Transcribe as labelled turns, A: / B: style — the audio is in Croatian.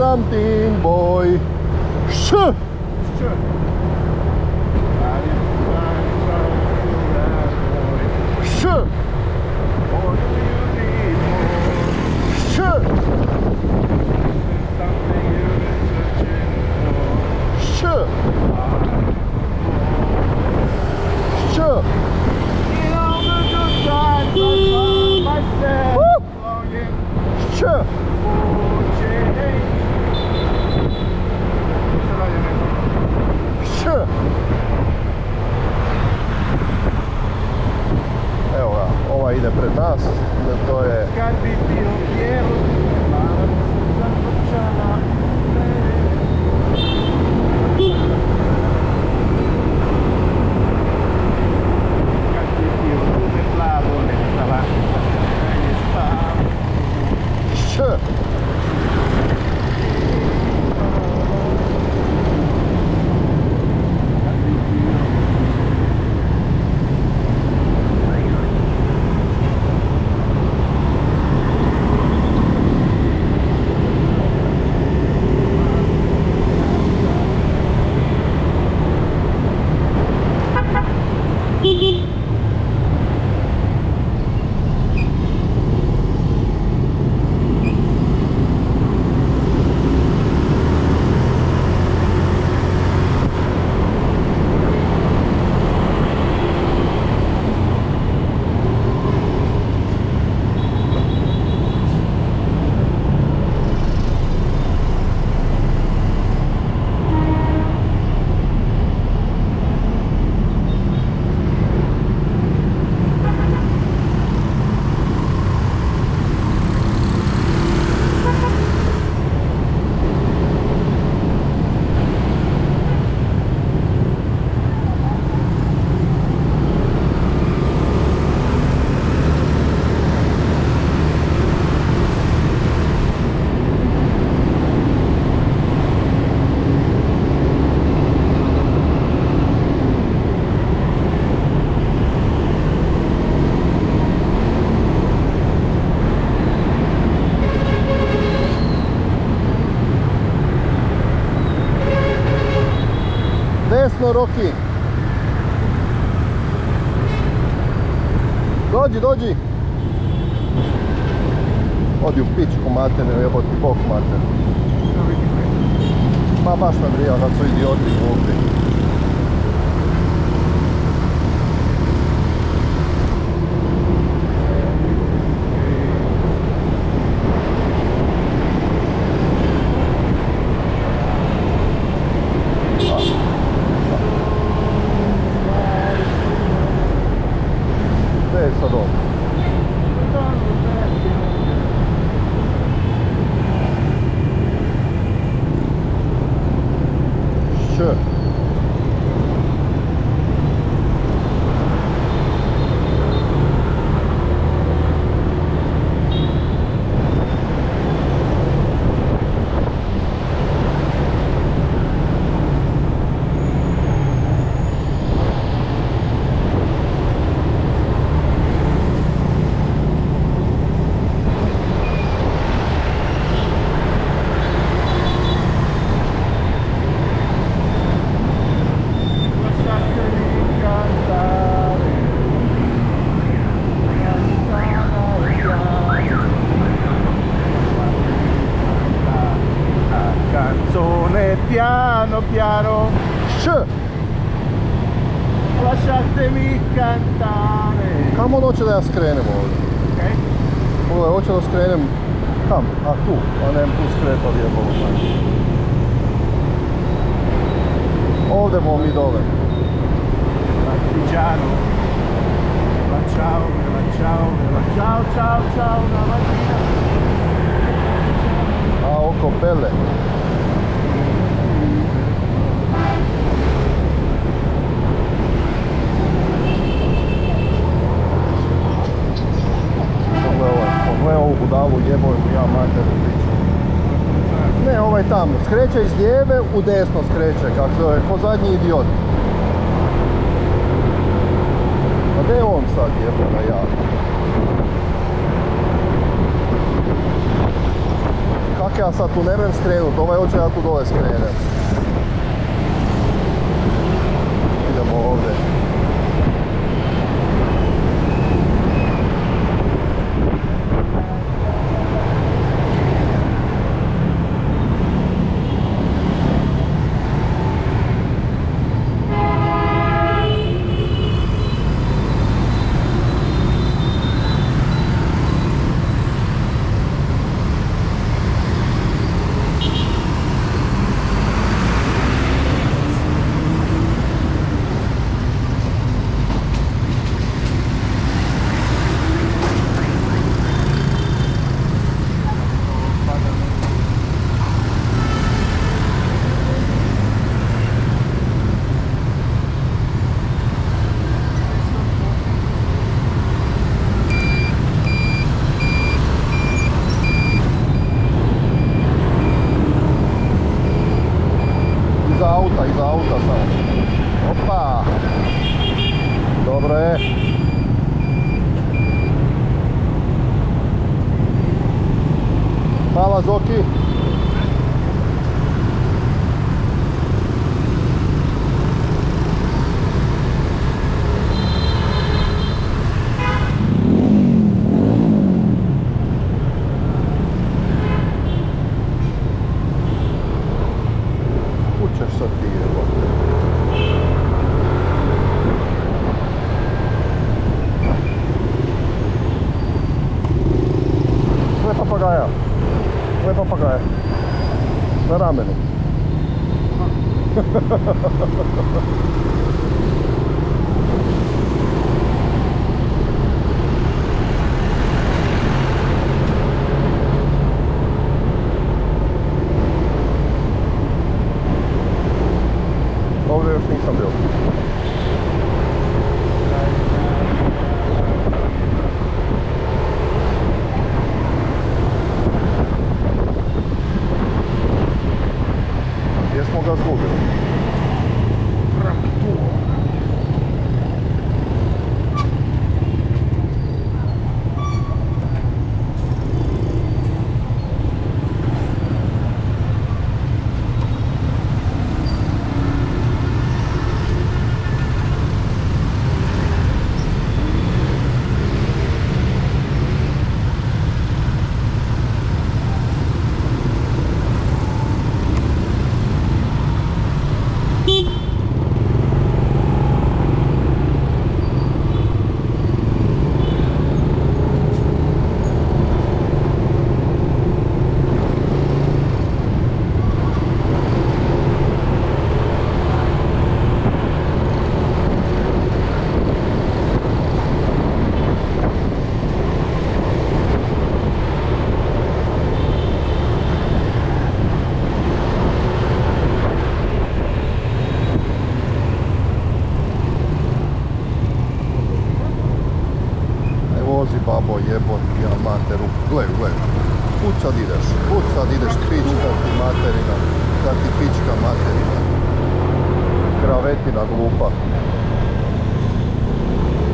A: something, boy. Sh! Sh! Evo ga, ova ide pred nas, to je...
B: Kad bi bio bijelo, mala bi se zavrčala. Kad bi bio rume plavo, ne stava, ne spava.
A: Š! Desno, Roki. Dođi. Odi u pičku materinu, jebo ti bok materinu. Pa baš me brija kad su idioti ovdje. Gdje je sad on? Š.
B: Piano piano,
A: Š!
B: lasciatemi cantare.
A: Kamo on hoće da ja skrenem ovdje?
B: Ok?
A: Pogledaj, hoće da skrenem kam? A tu, a nem tu skretao jebalo manje. Ovdje bomo mi dole.
B: Partigiano. Ciao, una mattina.
A: A oko Bele. Pogledaj ovu budalu, jeboj mu ja mater u piću. Ne, ovaj tamo, skreće iz lijeve, u desno skreće, kako zove, ko zadnji idiot. A gdje je on sad jeboj na ja? Kak ja sad tu ne vrem skrenut, ovaj hoće ja tu dole skrenem. Idemo ovdje. Iza auta samo. Opa! Dobro je. Hvala Zoki. Kućeš sad ti, evo. Gle papagaja. Gle papagaja. Na ramenu. Ovdje još nisam bio. Gdje smo ga zgubili? Vozi babo jeboti, ja materu. Gle, gle. Kud sad ideš? Kud sad ideš? Pička ti materina. Da ti pička materina. Kravetina glupa.